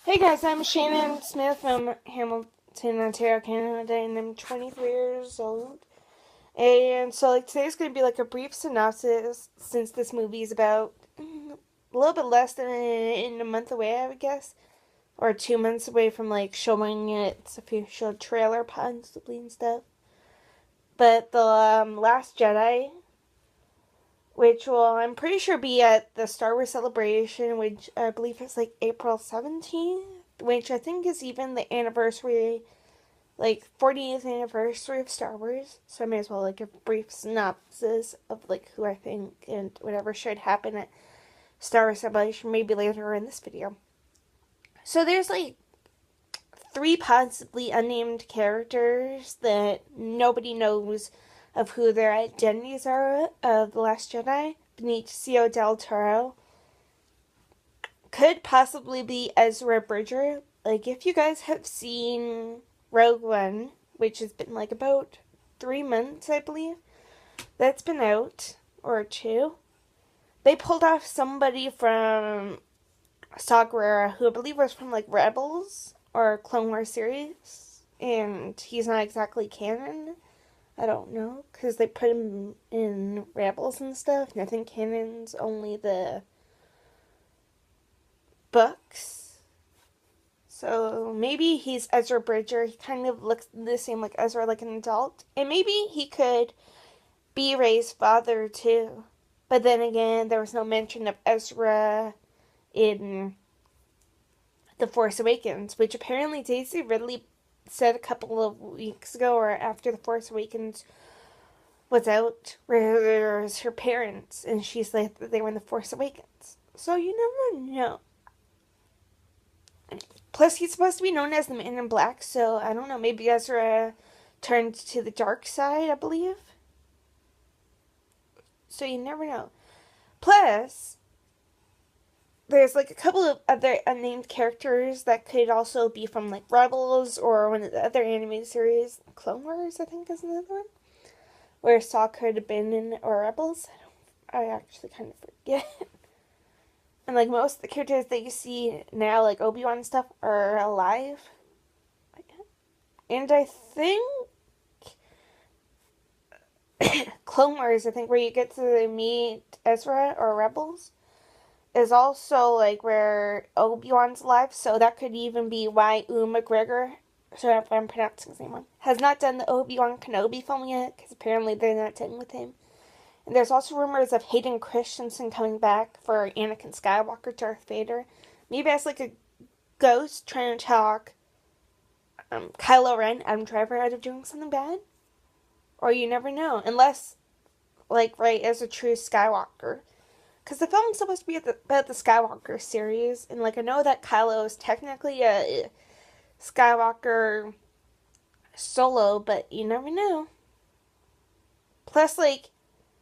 Hey guys, I'm Shannon Smith from Hamilton, Ontario, Canada, and I'm 23 years old. And so, today's going to be like a brief synopsis since this movie is about a little bit less than in a month away, I would guess, or 2 months away from showing its official trailer, possibly and stuff. But the Last Jedi, which will I'm pretty sure be at the Star Wars Celebration, which I believe is like April 17th, which I think is even the anniversary, 40th anniversary of Star Wars. So I may as well a brief synopsis of who I think and whatever should happen at Star Wars Celebration maybe later in this video. So there's three possibly unnamed characters that nobody knows of who their identities are of The Last Jedi. Benicio del Toro could possibly be Ezra Bridger. If you guys have seen Rogue One, which has been about 3 months, I believe, that's been out, or two, they pulled off somebody from Saw Gerrera, who I believe was from Rebels or Clone Wars series, and he's not exactly canon. I don't know, because they put him in Rebels and stuff, and I think canon's only the books. So maybe he's Ezra Bridger. He kind of looks the same like Ezra, like an adult. And maybe he could be Rey's father too. But then again, there was no mention of Ezra in The Force Awakens, which apparently Daisy Ridley said a couple of weeks ago or after The Force Awakens was out, where it was her parents, and she's like that they were in The Force Awakens. So you never know. Plus, he's supposed to be known as the Man in Black, so I don't know. Maybe Ezra turned to the dark side, I believe. So you never know. Plus, there's a couple of other unnamed characters that could also be from Rebels or one of the other animated series. Clone Wars, I think, is another one. Where Saw could have been in, or Rebels. I actually kind of forget. And most of the characters that you see now, like Obi-Wan and stuff, are alive. And I think Clone Wars, I think, where you get to meet Ezra or Rebels, is also where Obi-Wan's alive. So that could even be why Ewan McGregor, sorry if I'm pronouncing his name wrong, has not done the Obi-Wan Kenobi film yet, because apparently they're not done with him. And there's also rumors of Hayden Christensen coming back for Anakin Skywalker, Darth Vader. Maybe as a ghost trying to talk Kylo Ren, Adam Driver, out of doing something bad. Or you never know. Unless, Rey is a true Skywalker. Because the film's supposed to be about the Skywalker series. And, I know that Kylo is technically a Skywalker solo, but you never know. Plus,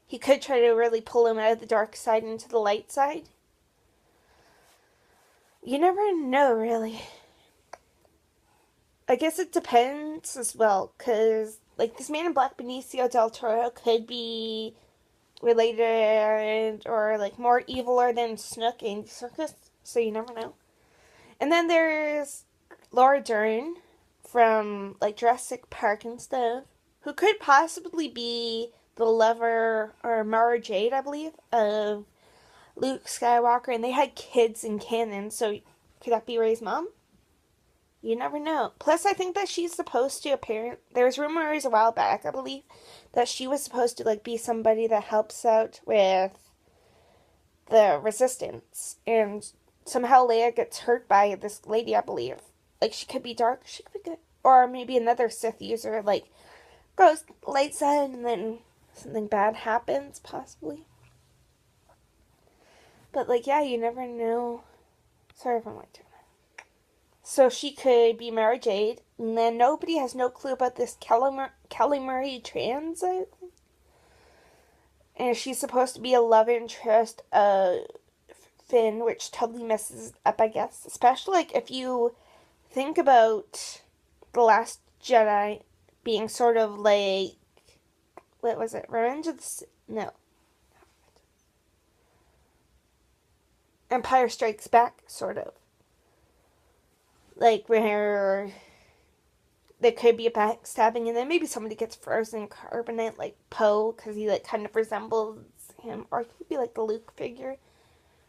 he could try to really pull him out of the dark side into the light side. You never know, really. I guess it depends as well, because, this Man in Black, Benicio del Toro, could be related or, more eviler than Snook and Circus, so you never know. And then there's Laura Dern from, Jurassic Park and stuff, who could possibly be the lover, or Mara Jade, I believe, of Luke Skywalker, and they had kids in canon, so could that be Rey's mom? You never know. Plus, I think that she's supposed to appear. There was rumors a while back, I believe, that she was supposed to be somebody that helps out with the Resistance, and somehow Leia gets hurt by this lady, I believe. She could be dark, she could be good, or maybe another Sith user goes light side, and then something bad happens, possibly. But yeah, you never know. Sorry if I'm doing that. So she could be Mara Jade, and then nobody has no clue about this Kelly Marie Tran, and she's supposed to be a love interest of Finn, which totally messes up, I guess. Especially if you think about The Last Jedi being sort of what was it? Revenge of the no. Empire Strikes Back, sort of. like where there could be a backstabbing, and then maybe somebody gets frozen in carbonite, like Poe, because he like kind of resembles him, or he could be like the Luke figure,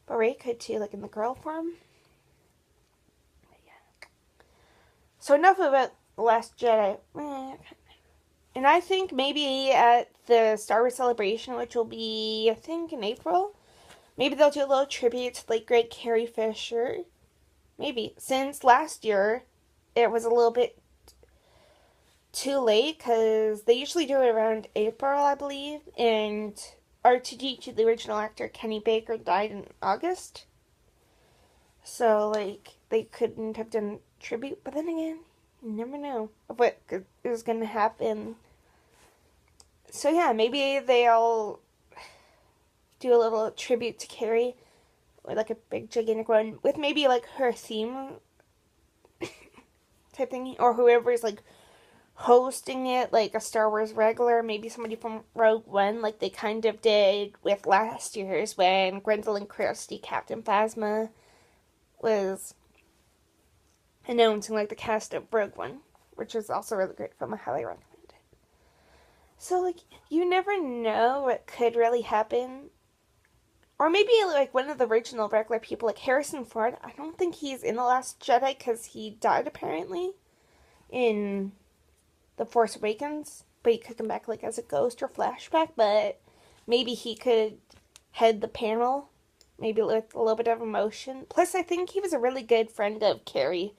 but Rey could too, like in the girl form. But yeah. So enough about The Last Jedi. And I think maybe at the Star Wars Celebration, which will be, I think, in April, maybe they'll do a little tribute to late great Carrie Fisher. Maybe. Since last year, it was a little bit too late, because they usually do it around April, I believe. And R2D2, the original actor, Kenny Baker, died in August. So, like, they couldn't have done tribute. But then again, you never know what is going to happen. So yeah, maybe they'll do a little tribute to Carrie, or like a big gigantic one with maybe like her theme type thing, or whoever's like hosting it, like a Star Wars regular, maybe somebody from Rogue One, like they kind of did with last year's when Gwendolyn Christie, Captain Phasma, was announcing like the cast of Rogue One, which is also a really great film. I highly recommend it. So like you never know what could really happen. Or maybe like one of the original regular people, like Harrison Ford. I don't think he's in The Last Jedi because he died apparently in The Force Awakens. But he could come back like as a ghost or flashback. But maybe he could head the panel, maybe with a little bit of emotion. Plus, I think he was a really good friend of Carrie.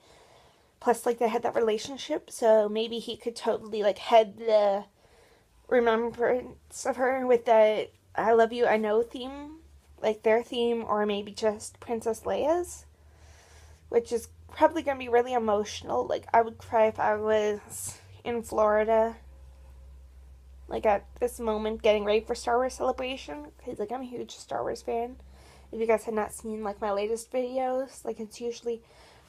Plus, like they had that relationship, so maybe he could totally like head the remembrance of her with that "I Love You, I Know" theme. Like their theme, or maybe just Princess Leia's, which is probably going to be really emotional. Like, I would cry if I was in Florida, like at this moment, getting ready for Star Wars Celebration, because like I'm a huge Star Wars fan. If you guys have not seen like my latest videos, like it's usually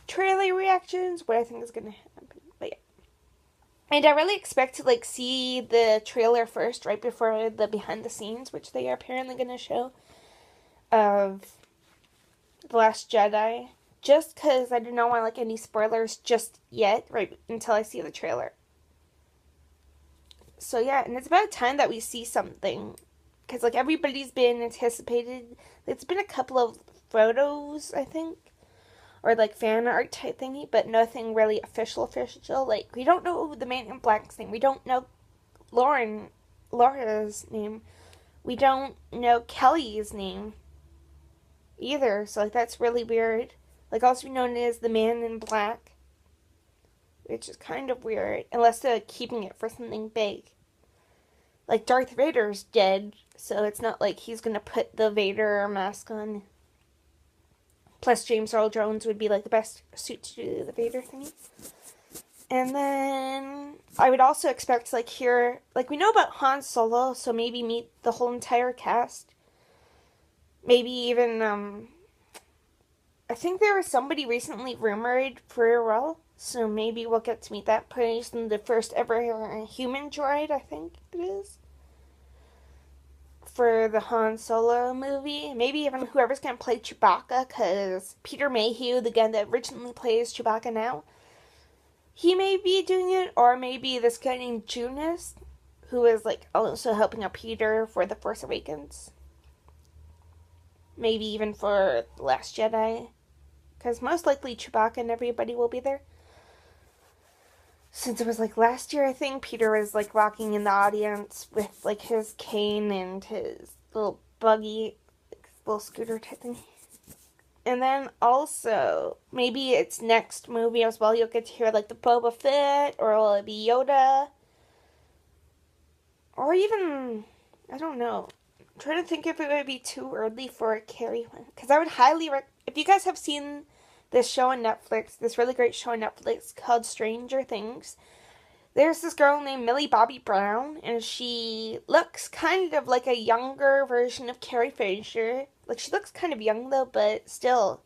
trailer reactions, what I think is going to happen. But yeah. And I really expect to like see the trailer first, right before the behind the scenes, which they are apparently going to show, of The Last Jedi, just because I do not want like any spoilers just yet, right until I see the trailer. So yeah, and it's about time that we see something, because like everybody's been anticipated. It's been a couple of photos, I think, or like fan art type thingy, but nothing really official. Like we don't know the Man in Black's name. We don't know Laura's name. We don't know Kelly's name either, so like that's really weird. Like also known as the Man in Black, which is kind of weird, unless they're keeping it for something big. Like Darth Vader's dead, so it's not like he's gonna put the Vader mask on. Plus James Earl Jones would be like the best suit to do the Vader thingy. And then I would also expect to like hear, like we know about Han Solo, so maybe meet the whole entire cast. Maybe even, I think there was somebody recently rumored for a role, so maybe we'll get to meet that person, the first ever human droid, I think it is, for the Han Solo movie. Maybe even whoever's going to play Chewbacca, because Peter Mayhew, the guy that originally plays Chewbacca now, he may be doing it, or maybe this guy named Jonas, who is like also helping out Peter for The Force Awakens. Maybe even for The Last Jedi. Because most likely Chewbacca and everybody will be there. Since it was like last year, I think, Peter was like walking in the audience with like his cane and his little buggy, like, little scooter type thing. And then also, maybe it's next movie as well, you'll get to hear like the Boba Fett, or will it be Yoda? Or even, I don't know. I'm trying to think if it would be too early for a Carrie one. Because I would highly if you guys have seen this show on Netflix, this really great show on Netflix called Stranger Things, there's this girl named Millie Bobby Brown, and she looks kind of like a younger version of Carrie Fisher. Like, she looks kind of young though, but still,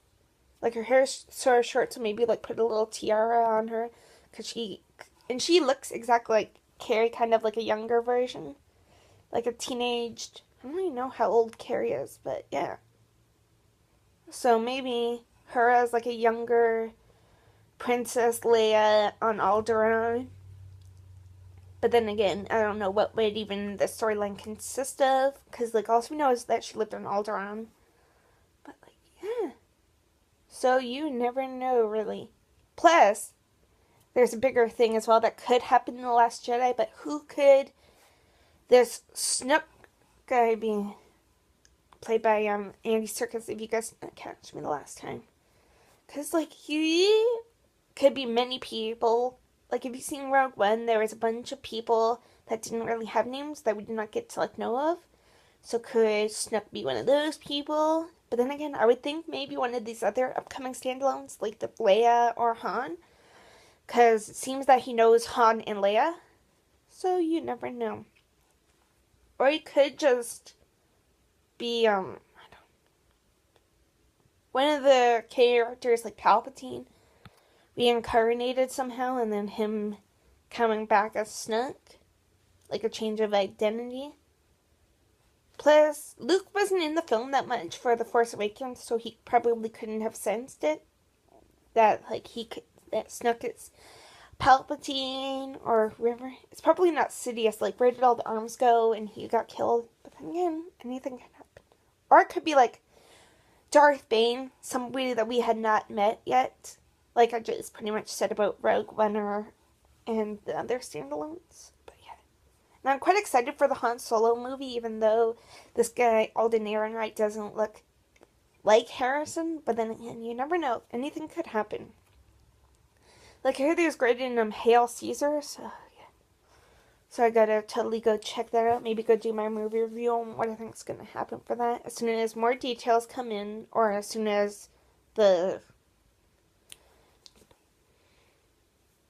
like, her hair's sort of short, so maybe like put a little tiara on her, because she looks exactly like Carrie, kind of like a younger version, like a teenaged. I don't even know how old Carrie is, but yeah. So maybe her as like a younger Princess Leia on Alderaan. But then again, I don't know what would even the storyline consist of, because like all we know is that she lived on Alderaan. But like, yeah. So you never know, really. Plus, there's a bigger thing as well that could happen in The Last Jedi, but who could this Snook guy be? Played by Andy Serkis, if you guys didn't catch me the last time. Because, like, he could be many people. Like, if you've seen Rogue One, there was a bunch of people that didn't really have names that we did not get to, like, know of. So could Snook be one of those people? But then again, I would think maybe one of these other upcoming standalones, like the Leia or Han. Because it seems that he knows Han and Leia. So you never know. Or he could just be, one of the characters, like Palpatine, reincarnated somehow, and then him coming back as Snook. Like a change of identity. Plus, Luke wasn't in the film that much for The Force Awakens, so he probably couldn't have sensed it. That, like, that Snook is Palpatine, or whoever. It's probably not Sidious, like, where did all the arms go, and he got killed. But then again, anything can happen. Or it could be, like, Darth Bane, somebody that we had not met yet. Like I just pretty much said about Rogue One and the other standalones. But yeah. And I'm quite excited for the Han Solo movie, even though this guy, Alden Ehrenreich, doesn't look like Harrison. But then again, you never know. Anything could happen. Like, I heard he was great in Hail Caesar, so yeah. So I gotta totally go check that out. Maybe go do my movie review on what I think is gonna happen for that. As soon as more details come in, or as soon as the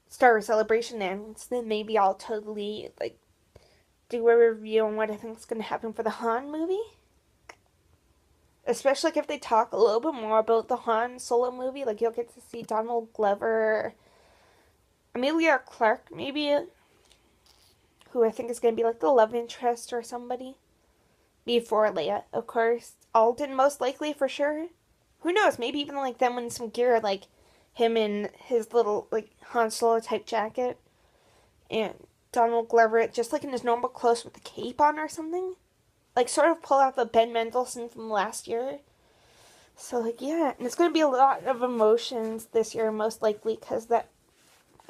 Star Wars Celebration ends, then maybe I'll totally, like, do a review on what I think is gonna happen for the Han movie. Especially like if they talk a little bit more about the Han Solo movie. Like, you'll get to see Donald Glover, Emilia Clarke, maybe, who I think is going to be like the love interest or somebody. Before Leia, of course. Alden, most likely, for sure. Who knows? Maybe even like them in some gear, like him in his little like Han Solo type jacket. And Donald Glover just like in his normal clothes with a cape on or something. Like sort of pull out the Ben Mendelsohn from last year. So like, yeah. And it's going to be a lot of emotions this year, most likely, because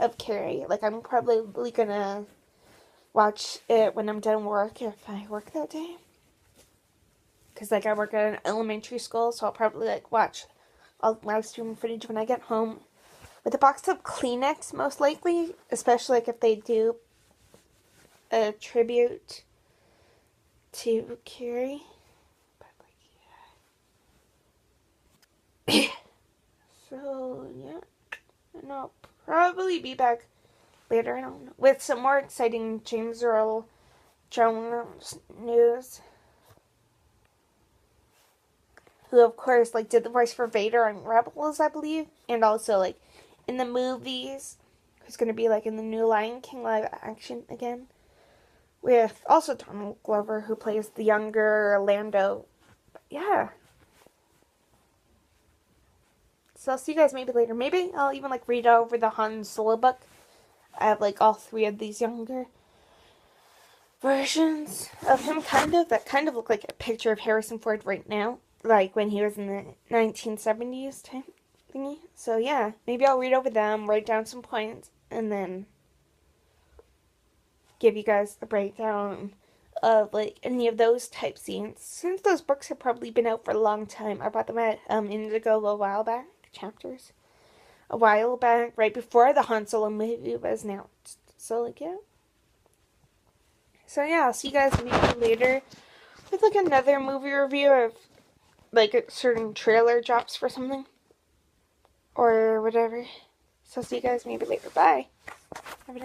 of Carrie. Like, I'm probably going to watch it when I'm done work, if I work that day. Because, like, I work at an elementary school, so I'll probably, like, watch all live stream footage when I get home. With a box of Kleenex, most likely. Especially, like, if they do a tribute to Carrie. But, like, yeah. So, yeah. And I'll probably be back later on with some more exciting James Earl Jones news. Who, of course, like, did the voice for Vader on Rebels, I believe. And also, like, in the movies. Who's going to be, like, in the new Lion King live action again. With also Donald Glover, who plays the younger Lando. But yeah. So I'll see you guys maybe later. Maybe I'll even, like, read over the Han Solo book. I have, like, all three of these younger versions of him, that kind of look like a picture of Harrison Ford right now. Like, when he was in the 1970s type thingy. So, yeah. Maybe I'll read over them, write down some points, and then give you guys a breakdown of, like, any of those type scenes. Since those books have probably been out for a long time, I bought them at Indigo a while back, chapters. A while back, right before the Han Solo movie was announced. So, like, yeah. So, yeah, I'll see you guys maybe later with, like, another movie review of, like, a certain trailer drops for something. Or whatever. So, see you guys maybe later. Bye. Have a nice